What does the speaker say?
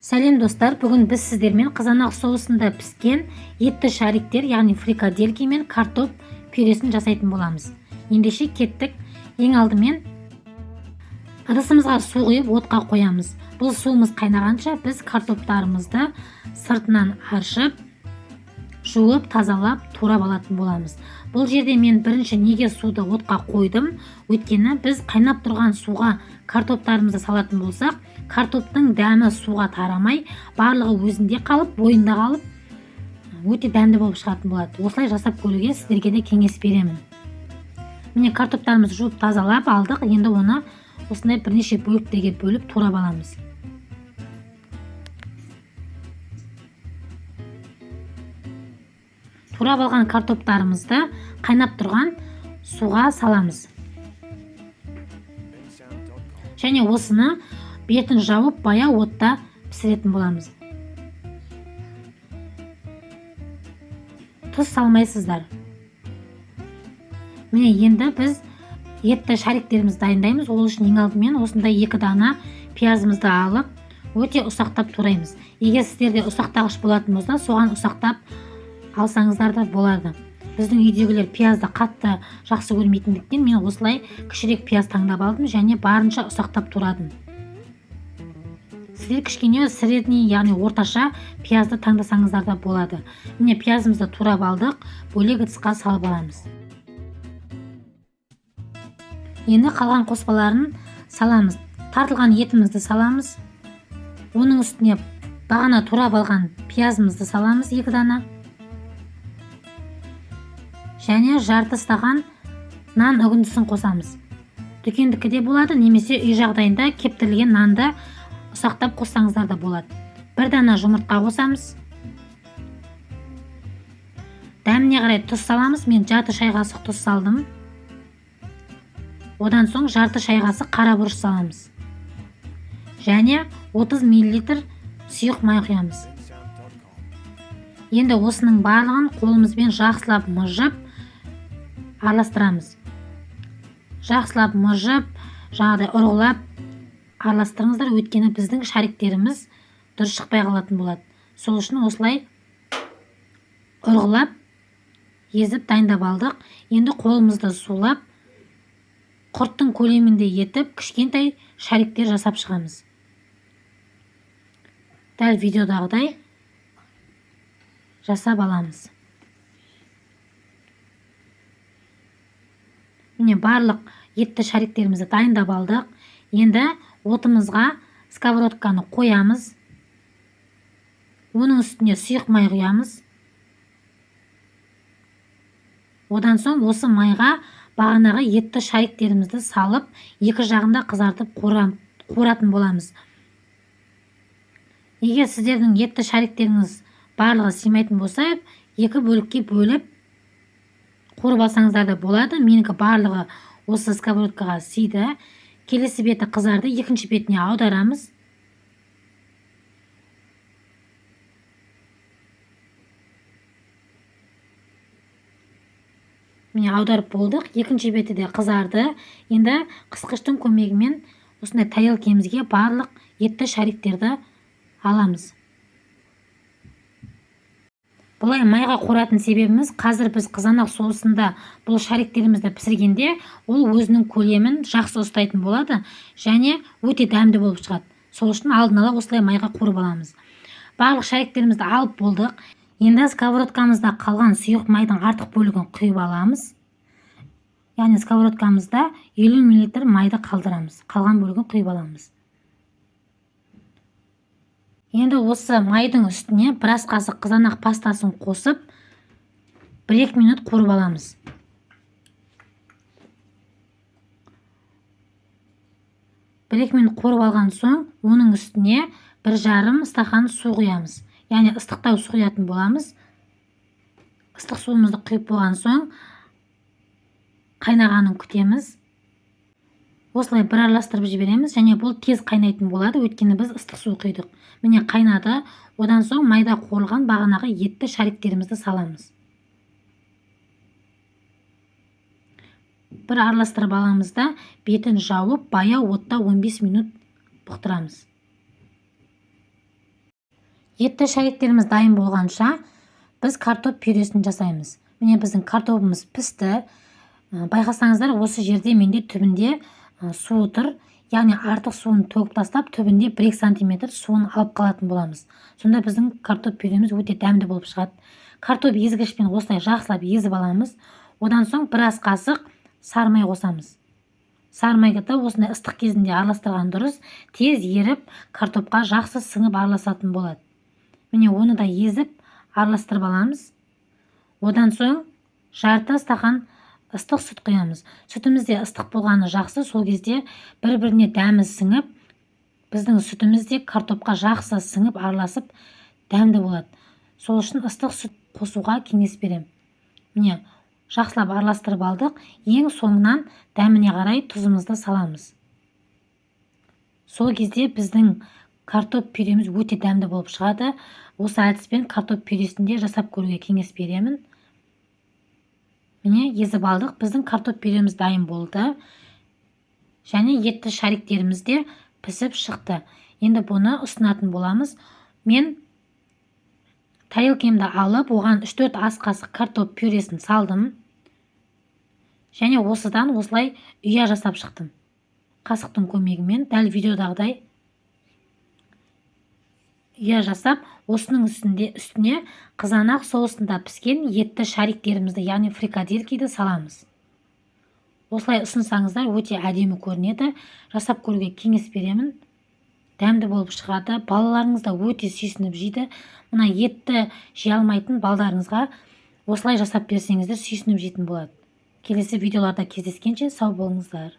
Сәлем достар, бүгін біз сіздермен қызанақ соусында піскен етті шариктер, яғни фрикадельки мен картоп пюресін жасайтын боламыз. Ендеше кеттік. Ең алдымен ыдысымызға су құйып отқа қоямыз. Бұл суымыз қайнағанша біз картоптарымызды сыртынан аршып, жуып, тазалап, турап алатын боламыз. Бұл жерде мен бірінші неге суды отқа қойдым? Өйткені біз қайнап тұрған суға картоптарымызды салатын болсақ, картоптың дәмі суға тарамай, барлығы өзінде қалып, бойында қалып, өте дәмді болып шығатын болады. Осылай жасап көруге сіздерге де кеңес беремін. Міне картоптарымызды жуып тазалап алдық. Енді оны осындай бірнеше бөліктерге бөліп турап аламыз. Турап алған картоптарымызды қайнап тұрған суға саламыз. Және осыны бетін жауып баяу отта пісіретін боламыз. Тұз салмайсыздар. Міне енді біз етті шариктерімізді дайындаймыз. Ол үшін ең алдымен осындай 2 дана пиязымызды алып, өте ұсақтап тураймыз. Егер сіздерде ұсақтағыш болатын болса, соған ұсақтап алсаңыздар да болады. Біздің үйдегілер пиязды қатты жақсы көрмейтіндіктен мен осылай кішірек пияз таңдап алдым және барынша ұсақтап турадым. Сіздер кішкене средний, яғни орташа пиязды таңдасаңыздар да болады. Міне пиязымызды турап алдық, бөлек ыдысқа салып аламыз. Енді қалған қоспаларын саламыз. Тартылған етімізді саламыз. Оның үстіне бағана турап алған пиязымызды саламыз 2 дана. Және жарты стақан нан үгіндісін қосамыз. Дүкендікі де болады, немесе үй жағдайында кептірілген нанды ұсақтап қоссаңыздар да болады. 1 дана жұмыртқа қосамыз. Дәміне қарай тұз саламыз. Мен жарты шай қасық тұз салдым. Одан соң жарты шай қасық қара бұрыш саламыз. Және 30 мл сұйық май құямыз. Енді осының барлығын қолымызбен жақсылап мыжып араластырамыз. Жақсылап мыжып, жаңағыдай ұрғылап араластырыңыздар, өйткені біздің шариктеріміз дұрыс шықпай қалатын болады. Сол үшін осылай ұрғылап, езіп дайындап алдық. Енді қолымызды сулап, құрттың көлемінде етіп, кішкентай шариктер жасап шығамыз. Дәл видеодағыдай жасап аламыз. Міне барлық етті шариктерімізді дайындап алдық. Енді отымызға сковородканы қоямыз. Оның үстіне сұйық май құямыз. Одан соң осы майға бағанағы етті шариктерімізді салып, 2 жағында қызартып қуыратын боламыз. Егер сіздердің етті шариктеріңіз барлығы сыймайтын болса, 2 бөлікке бөліп қуырып алсаңыздар да болады. Менікі барлығы осы сковородкаға сыйды. Келесі беті қызарды, екінші бетіне аударамыз. Міне аударып болдық. Екінші беті де қызарды. Енді қысқыштың көмегімен осындай тарелкемізге барлық етті шариктерді аламыз. Бұлай майға қоратын себебіміз, қазір біз қызанақ соусында бұл шариктерімізді пісіргенде, ол өзінің көлемін жақсы ұстайтын болады және өте дәмді болып шығады. Сол үшін алдын ала осылай майға қорып аламыз. Барлық шариктерімізді алып болдық. Енді сковородкамызда қалған сұйық майдың артық бөлігін құйып аламыз. Яғни сковородкамызда 50 мл майды қалдырамыз. Қалған бөлігін құйып аламыз. Енді осы майдың үстіне 1 қасық қызанақ пастасын қосып, 1-2 минут қуырып аламыз. Бір-екі минут қуырып алған соң, оның үстіне 1,5 стақан су құямыз. Яғни ыстықтау су құятын боламыз. Ыстық суымызды құйып болған соң, қайнағанын күтеміз. Осылай бір араластырып жібереміз, және бұл тез қайнайтын болады, өйткені біз ыстық су құйдық. Міне қайнады. Одан соң майда қуырылған бағанағы етті шариктерімізді саламыз. Бір араластырып аламыз да, бетін жауып, баяу отта 15 минут бұқтырамыз. Етті шариктеріміз дайын болғанша біз картоп пюресін жасаймыз. Міне біздің картопымыз пісті. Байқасаңыздар, осы жерде менде түбінде суы тұр. Яғни артық суын төгіп тастап, түбінде 1-2 сантиметр суын алып қалатын боламыз. Сонда біздің картоп пюреміз өте дәмді болып шығады. Картоп езгішпен осылай жақсылап езіп аламыз. Одан соң бір ас қасық сары май қосамыз. Сары майды да осындай ыстық кезінде араластырған дұрыс, тез еріп, картопқа жақсы сіңіп араласатын болады. Міне оны да езіп араластырып аламыз. Одан соң жарты стақан ыстық сүт құямыз. Сүтіміз де ыстық болғаны жақсы, сол кезде бір-біріне дәмі сіңіп, біздің сүтіміз де картопқа жақсы сіңіп араласып дәмді болады. Сол үшін ыстық сүт қосуға кеңес берем. Міне жақсылап араластырып алдық. Ең соңынан дәміне қарай тұзымызды саламыз. Сол кезде біздің картоп пюреміз өте дәмді болып шығады. Осы әдіспен картоп пюресінде жасап көруге кеңес беремін. Міне езіп алдық. Біздің картоп пюреміз дайын болды. Және етті шариктеріміз де пісіп шықты. Енді бұны ұсынатын боламыз. Мен тарелкемді алып, оған 3-4 ас қасық картоп пюресін салдым. Және осыдан осылай ұя жасап шықтым. Қасықтың көмегімен дәл видеодағыдай ұя жасап, осының үстіне қызанақ соусында піскен етті шариктерімізді, яғни фрикаделькиді саламыз. Осылай ұсынсаңыздар өте әдемі көрінеді. Жасап көруге кеңес беремін. Дәмді болып шығады. Балаларыңыз да өте сүйсініп жейді. Мына етті жей алмайтын балдарыңызға осылай жасап берсеңіздер сүйсініп жейтін болады. Келесі видеоларда кездескенше сау болыңыздар.